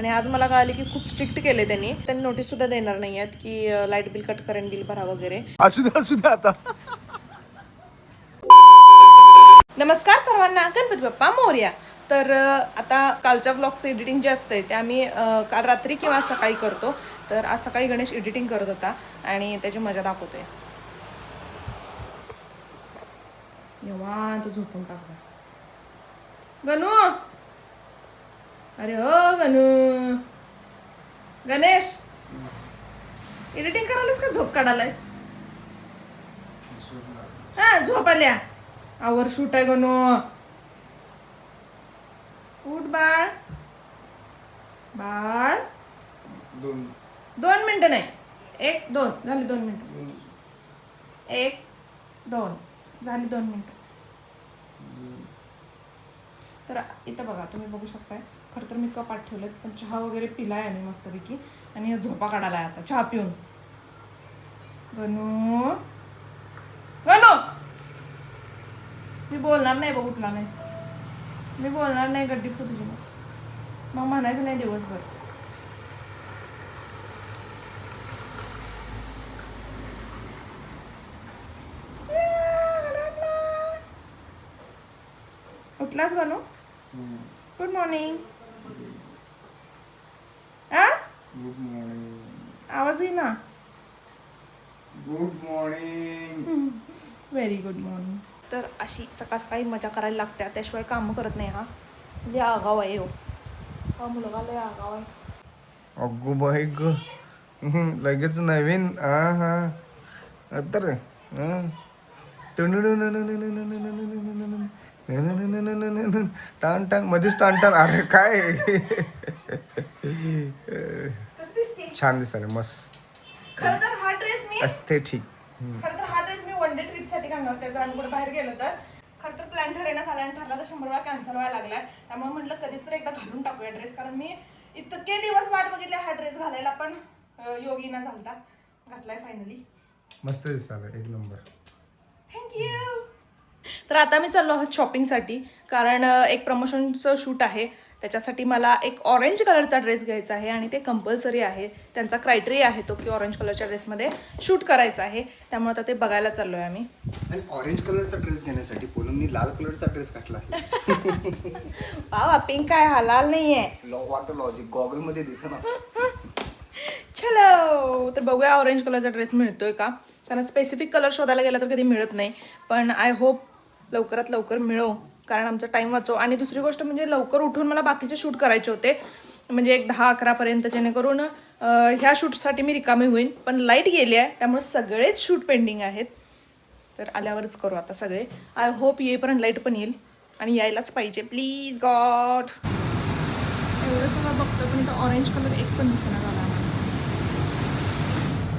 आणि आज मला कळाले की खूप स्ट्रिक्ट केले त्यांनी नोटीस सुद्धा देणार नाही आहेत की लाईट बिल कट करेन, बिल भरा वगैरे. असू दे आता. नमस्कार सर्वांना, गणपती बाप्पा मोरया. तर आता कालच्या ब्लॉगचं एडिटिंग जे असतंय ते आम्ही काल रात्री किंवा सकाळी करतो. तर आज सकाळी गणेश एडिटिंग करत होता आणि त्याची मजा दाखवतोय. निवांत झोपून टाकला गणू. अरे हो गणू, गणेश एडिटिंग करायलास का झोप काढायलास? हा झोप आल्या. आवर शूट आहे गणू. उठ बाळ. बाळ 2 मिनिटं नाही, 1 2 झाली 2 मिनिटं. 1 2 झाली 2 मिनिटं. तर इथं बघा, तुम्ही बघू शकताय. खरं तर मी कपात ठेवलेत, पण चहा वगैरे पिलाय आम्ही मस्तपैकी आणि झोपा काढायला आता चहा पिऊन. गणू गणू, मी बोलणार नाही बघ, उठला नाहीस. मी बोलणार नाही गड्डी फू तुझी, मग म्हणायचं नाही दिवसभर. उठलास Ganu? Good morning. Good morning. आवाज येई ना. Good morning. Very good morning. तर अशी सकाळ सकाळी मजा करायला लागते, त्याशिवाय कामं करत नाही. हा म्हणजे आगाव आहे हो, हा मुलगा लय आगाव आहे. अगो बाई ग, लगेच नवीन. हा तर टाण टाण मध्येच टाण टाण. अरे काय छान दिसायला, मस्त. खरं तर हा ड्रेस मी एस्थेटिक. वन डे ट्रिप साठी घालणार होते, जर कुठे बाहेर गेलो तर. खरं तर प्लॅन ठरवण्यात आला आणि ठरला तर 100 वेळा कॅन्सल व्हायला लागलाय. त्यामुळे म्हटलं कधीच तर एकदा घालून टाकूया ड्रेस, कारण मी इतके दिवस वाट बघितले हा ड्रेस घालायला, पण योगीना झालता. घातलाय फायनली. मस्त दिसायला, एक नंबर. थँक्यू. तर आता मी चाललो आहोत शॉपिंगसाठी, कारण एक प्रमोशनचं शूट आहे. त्याच्यासाठी मला एक ऑरेंज कलरचा ड्रेस घ्यायचा आहे आणि ते कंपल्सरी आहे. त्यांचा क्रायटेरिया आहे तो की ऑरेंज कलरच्या ड्रेसमध्ये शूट करायचं आहे. त्यामुळे आता ते बघायला चाललो आहे आम्ही. आणि ऑरेंज कलरचा ड्रेस घेण्यासाठी पोलूंनी लाल कलरचा ड्रेस घातला. वा पिंक काय हा लाल नाही आहे. वॉटर लॉजिक गॉगल मध्ये दिसना. चलो, तर बघूया ऑरेंज कलरचा ड्रेस मिळतोय का, कारण स्पेसिफिक कलर शोधायला गेला तर कधी मिळत नाही. पण आय होप लवकरात लवकर मिळो, कारण आमचा टाईम वाचो. आणि दुसरी गोष्ट म्हणजे लवकर उठून मला बाकीचे शूट करायचे होते, म्हणजे एक 10-11 पर्यंत, जेणेकरून ह्या शूटसाठी मी रिकामी होईन. पण लाईट गेली आहे, त्यामुळे सगळेच शूट पेंडिंग आहेत. तर आल्यावरच करू आता सगळे. आय होप येईपर्यंत लाईट पण येईल, आणि यायलाच पाहिजे प्लीज गॉड. एवढं सगळं बघतो पण इथं ऑरेंज कलर एक पण दिसेना झाला.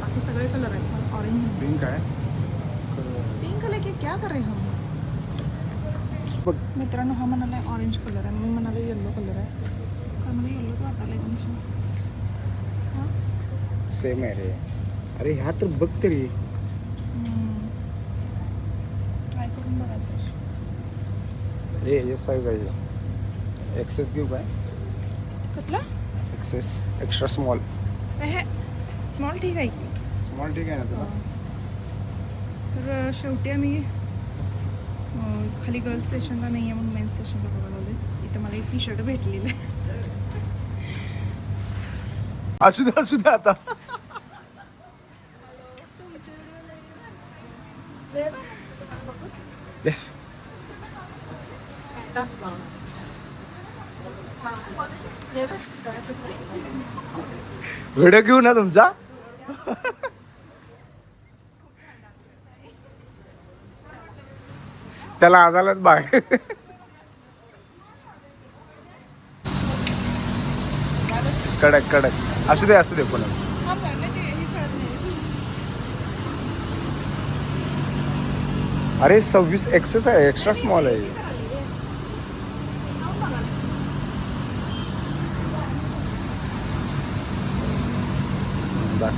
बाकी सगळे कलर आहेत, पण ऑरेंज पिंक आहे. पिंक कलर की क्या कर रहे हम. मित्रांनो, हा म्हणाला ऑरेंज कलर आहे, मी म्हणाले येल्लो कलर आहे, कारण मला येल्लोच वाटायला आहे. सेम आहे रे. अरे ह्या तर बघ तरी. ट्राय करून बघायला पाहिजे. हे साईज आहे. एक्सेस घेऊ काय? कुठला एक्सेस एक्स्ट्रा स्मॉल. हे स्मॉल ठीक आहे की. स्मॉल ठीक आहे ना तुला? तर शेवटी आम्ही खाली गर्ल्स सेशनला नाही आहे, मग मेन्स सेशनला बघायला आलोय. इथं मला एक टी-शर्ट भेटलेलं आहे. असू दे आता. व्हिडिओ घेऊ ना तुमचा. त्याला आजालाच बाहेर. कडक कडक असू दे पण. अरे 26 एक्सेस आहे, एक्स्ट्रा स्मॉल आहे. बस.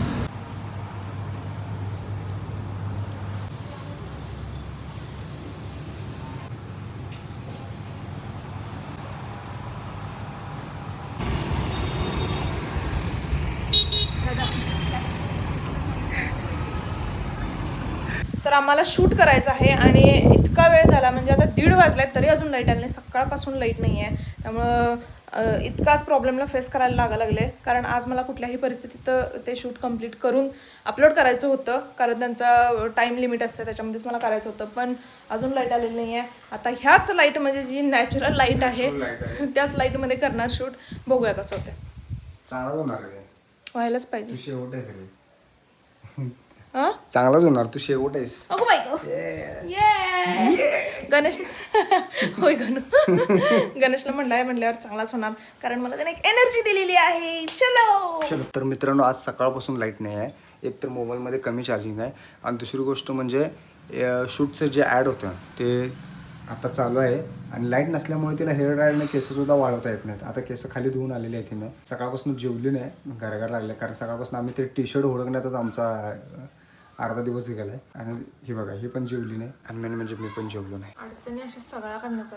तर आम्हाला शूट करायचं आहे आणि इतका वेळ झाला म्हणजे आता 1:30 वाजलाय तरी अजून लाईट आली नाही. सकाळपासून लाईट नाही आहे. त्यामुळं इतकाच प्रॉब्लेमला फेस करायला लागले कारण आज मला कुठल्याही परिस्थितीत ते शूट कंप्लीट करून अपलोड करायचं होतं कारण त्यांचा टाईम लिमिट असते त्याच्यामध्येच मला करायचं होतं. पण अजून लाईट आलेली नाही आहे. आता ह्याच लाईट म्हणजे जी नॅचरल लाईट आहे त्याच लाईटमध्ये करणार शूट. बघूया कसं होतं. चांगलाच होणार व्हायलाच पाहिजे. तू शेवट आहे हां चांगलाच होणार तू शेवट आहेस. अगो बाई गो. गणेश होय गणेशला म्हणल्यावर चांगलाच होणार कारण मला त्याने एक एनर्जी दिलेली आहे. चलो. तर मित्रांनो आज सकाळपासून लाईट नाही आहे. एक तर मोबाईलमध्ये कमी चार्जिंग आहे आणि दुसरी गोष्ट म्हणजे शूटचं जे ॲड होतं ते आता चालू आहे आणि लाईट नसल्यामुळे तिला हेअर ड्रायरने केससुद्धा वाढवता येत नाहीत. आता केस खाली धुवून आलेले आहेत तिनं. सकाळपासून जेवली नाही घरघर लागले कारण सकाळपासून आम्ही ते टी शर्ट हुडकण्यातच आमचा अर्धा दिवस गेला आहे. आणि ही बघा ही पण जेवली नाही आणि मेन म्हणजे मी पण जेवलो नाही. अडचणी अशा सगळ्या करण्याचा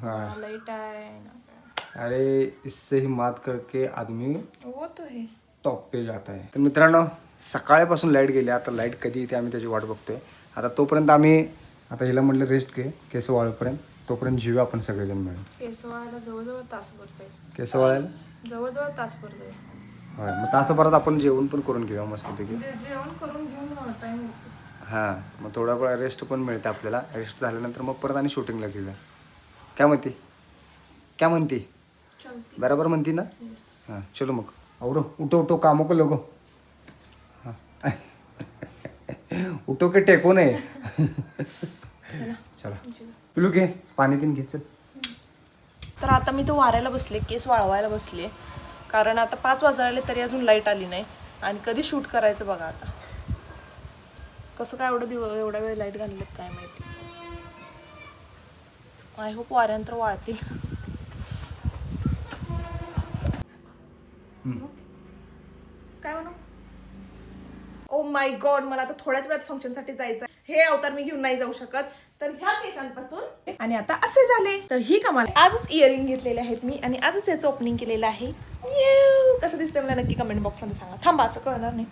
हाँ लाईट आहे ना. अरे इससे ही मात करके आदमी वो तो है टॉप पे जाता है. तर मित्रांनो सकाळपासून लाईट गेली. आता लाईट कधी येते आम्ही त्याची वाट बघतोय. आता तोपर्यंत आम्ही आता हिला म्हटलं रेस्ट घे केस वाळेपर्यंत. तोपर्यंत जीव आपण सगळेजण मिळून. केस वाळायला जवळजवळ तासभर जाईल. केस वाळायला जवळजवळ तासभर जाईल. होय मग तासाभरात आपण जेवण पण करून घेऊया मस्तपैकी. जेवण करून घेऊन टाइम होतो. हां मग थोडा वेळा रेस्ट पण मिळते आपल्याला. रेस्ट झाल्यानंतर मग परत आणि शूटिंगला घेऊया. काय म्हणते बरोबर म्हणती ना. हां चलो मग आवडो उठो कामो को लोगो. हां उठो के टेको नाही. चला पिलू घे पाणी तीन घे चल. तर आता मी तो वाऱ्याला बसले केस वाळवायला बसले कारण आता 5 वाजले तरी अजून लाईट आली नाही आणि कधी शूट करायचं बघा. आता कसं काय एवढा वेळ लाईट घालवलेत काय माहिती. आय होप वाऱ्यानंतर वाळतील. काय म्हणू. ओ माय गॉड मला आता थोड्याच वेळात फंक्शनसाठी जायचं. हे अवतार मी घेऊन नाही जाऊ शकत. तर ह्या केसांपासून आणि आता असे झाले तर ही कमाल. आजच इयरिंग घेतलेले आहेत मी आणि आजच याचं ओपनिंग केलेलं आहे. कसं दिसतंय मला नक्की कमेंट बॉक्समध्ये सांगा. थांबा असं कळणार नाही.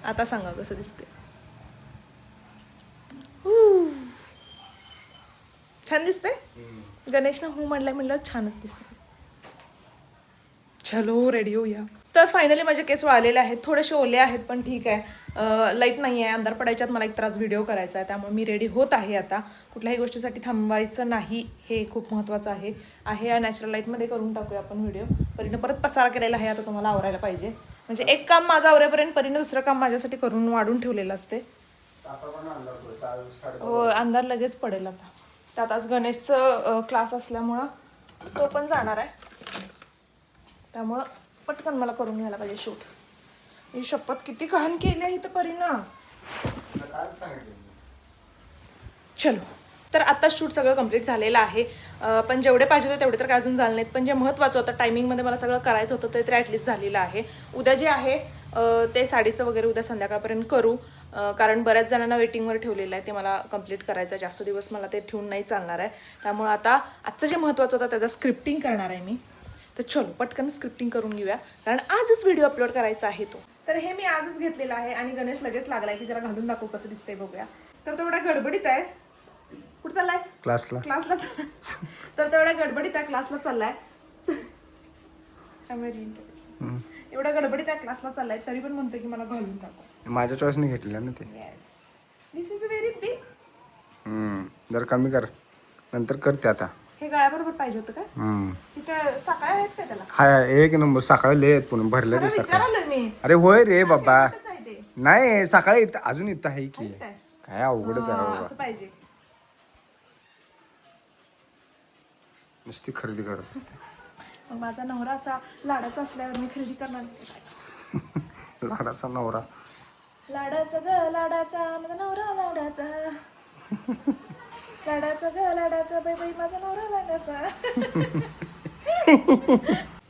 आता सांगा कसं दिसते. छान दिसतंय. गणेशनं हो म्हणल्यावर छानच दिसतंय. चलो रेडी होऊया. तर फायनली माझे केस वाळलेले आहेत. थोडेसे ओले आहेत पण ठीक आहे. लाईट नाही आहे. अंधार पडायच्यात मला एक त्रास व्हिडिओ करायचा आहे त्यामुळे मी रेडी होत आहे. आता कुठल्याही गोष्टीसाठी थांबायचं नाही हे खूप महत्त्वाचं आहे या नॅचरल लाईटमध्ये करून टाकूया आपण व्हिडिओ. परीनं परत पसारा केलेला आहे. आता तुम्हाला आवरायला पाहिजे म्हणजे एक काम माझं आवरेपर्यंत परीनं दुसरं काम माझ्यासाठी करून वाढून ठेवलेलं असते. हो अंधार लगेच पडेल. आता त्यात आज गणेशचं क्लास असल्यामुळं तो पण जाणार आहे त्यामुळं पटकन मला करून घ्यायला पाहिजे शूट. ही शपथ किती घाण केली आहे इथं परीनं. चलो तर आता शूट सगळं कंप्लीट झालेलं आहे. पण जेवढे पाहिजे होते तेवढे तर काय अजून झाले नाहीत. पण जे महत्त्वाचं होतं टायमिंगमध्ये मला सगळं करायचं होतं ते तर ॲटलिस्ट झालेलं आहे. उद्या जे आहे ते साडीचं वगैरे उद्या संध्याकाळपर्यंत करू कारण बऱ्याच जणांना वेटिंगवर ठेवलेलं आहे. ते मला कंप्लीट करायचं आहे. जास्त दिवस मला ते ठेवून नाही चालणार आहे. त्यामुळे आता आजचं जे महत्त्वाचं होतं त्याचं स्क्रिप्टिंग करणार आहे मी. तर चलो पटकन स्क्रिप्टिंग करून घेऊया कारण आजच व्हिडिओ अपलोड करायचा आहे तो. तर हे मी आजच घेतलेलं आहे आणि गणेश लगेच लागलाय की जरा घालून दाखव कसं दिसतंय बघूया. तर तेवढ्या गडबडीत आहे. कुठं चाललायस. क्लासला तर तेवढ्या गडबडीत आहे क्लासला चाललाय. एवढ्या गडबडीत आहे क्लासला चाललाय तरी पण म्हणतो की मला घालून दाखव. माझ्या चॉईसने घेतलेलं ना ते. Yes this is very big. जर कमी कर नंतर करते आता. हे गाळ्याबरोबर पाहिजे होतं का. इथे सकाळी आहेत का त्याला. हाय एक नंबर सकाळी लय आहेत पुन्हा भरले रे सकाळी. विचारलं मी. अरे होय रे बाबा. कुठंच आहे ते. नाही सकाळी अजून इथं आहे की काय? काय अवघडच आहे बाबा. असं पाहिजे. नुसती खरेदी करत असते. मग माझा नवरा असा लाडाचा असल्यावर मी खरेदी करणार नाही. लाडाचा नवरा. लाडाचा ग लाडाचा माझा नवरा लाडाचा. लाडाचा ग लाडाचा बाई बाई माझा नवरा लाडाचा.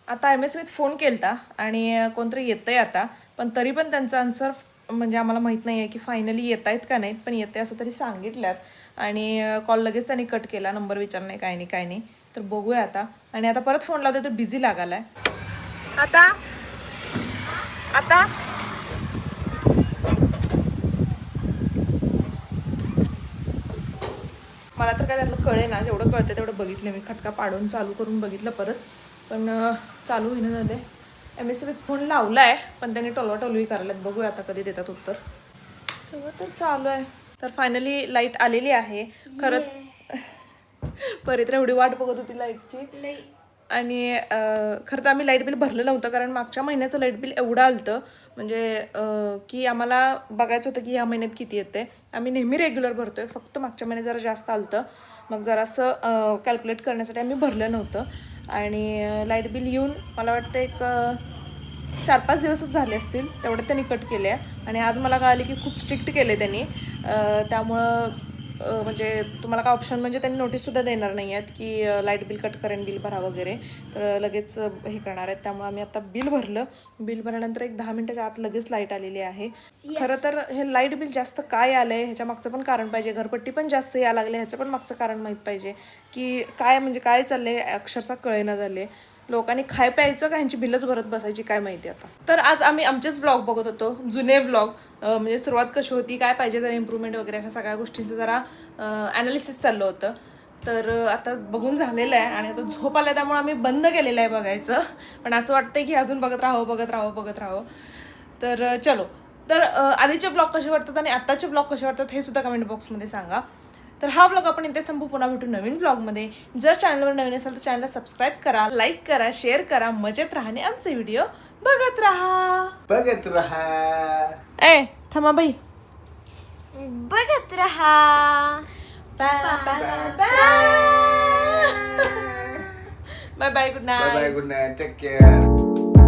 आता MS विथ फोन केलता आणि कोणतरी येतंय आता पण तरी पण त्यांचा आन्सर म्हणजे आम्हाला माहित नाही आहे की फायनली येत आहेत का नाहीत. पण येते असं तरी सांगितल्यात आणि कॉल लगेच त्यांनी कट केला. नंबर विचारला नाही काय नाही. तर बघूया आता. आणि आता परत फोन लावते तर बिझी लागालाय. आता मला तर काय त्यातलं कळे ना, जेवढं कळतं तेवढं बघितलं मी. खटका पाडून चालू करून बघितलं परत, पण चालू होईना झाले. MSCBीत फोन लावला आहे, पण त्यांनी टोलवाटोलवी करायला. बघूया आता कधी देतात उत्तर. सगळं तर चालू आहे. तर फायनली लाईट आलेली आहे. खरं परी तर एवढी वाट बघत होती लाईटची. आणि खरं तर आम्ही लाईट बिल भरलं नव्हतं, कारण मागच्या महिन्याचं लाईट बिल एवढं आलं म्हणजे की आम्हाला बघायचं होतं की ह्या महिन्यात किती येते. आम्ही नेहमी रेग्युलर भरतोय, फक्त मागच्या महिन्यात जरा जास्त आलं. मग जरासं कॅल्क्युलेट करण्यासाठी आम्ही भरलं नव्हतं. आणि लाईट बिल येऊन मला वाटतं एक 4-5 दिवसच झाले असतील, तेवढ्यात त्यांनी कट केले आहे. आणि आज मला कळाले की खूप स्ट्रिक्ट केले त्यांनी. त्यामुळं म्हणजे तुम्हाला काय ऑप्शन म्हणजे त्यांनी नोटीससुद्धा देणार नाही आहेत की लाईट बिल कट करेन, बिल भरा वगैरे. तर लगेच हे करणार आहेत. त्यामुळे आम्ही आता बिल भरलं. बिल भरल्यानंतर एक 10 मिनिटाच्या आत लगेच लाईट आलेली आहे. खरं तर हे लाईट बिल जास्त काय आलं आहे ह्याच्या मागचं पण कारण पाहिजे. घरपट्टी पण जास्त यायला लागले, ह्याचं पण मागचं कारण माहीत पाहिजे की काय म्हणजे काय चाललंय. अक्षरशः कळेना झाले. लोकांनी खाय प्यायचं का ह्यांची बिलच भरत बसायची काय माहिती आता. तर आज आम्ही आमचेच व्लॉग बघत होतो, जुने व्लॉग. म्हणजे सुरुवात कशी होती, काय पाहिजे जरा इम्प्रूव्हमेंट वगैरे, अशा सगळ्या गोष्टींचं जरा ॲनालिसिस चाललं होतं. तर आता बघून झालेलं आहे आणि आता झोप आल्या, त्यामुळे आम्ही बंद केलेलं आहे बघायचं. पण असं वाटतंय की अजून बघत राहावं. तर चलो. तर आधीचे ब्लॉग कसे वाटतात आणि आत्ताचे ब्लॉग कसे वाटतात हे सुद्धा कमेंट बॉक्समध्ये सांगा. तर हा ब्लॉग आपण इथे संपू. पुन्हा भेटू नवीन ब्लॉगमध्ये. जर चॅनलवर नवीन असेल तर चॅनलला सबस्क्राईब करा, लाईक करा, शेअर करा, मजेत राहा आणि आमचे व्हिडिओ बघत राहा. ए थांबा बाई. बघत रहा. Bye bye, good night. Bye bye, good night, take care.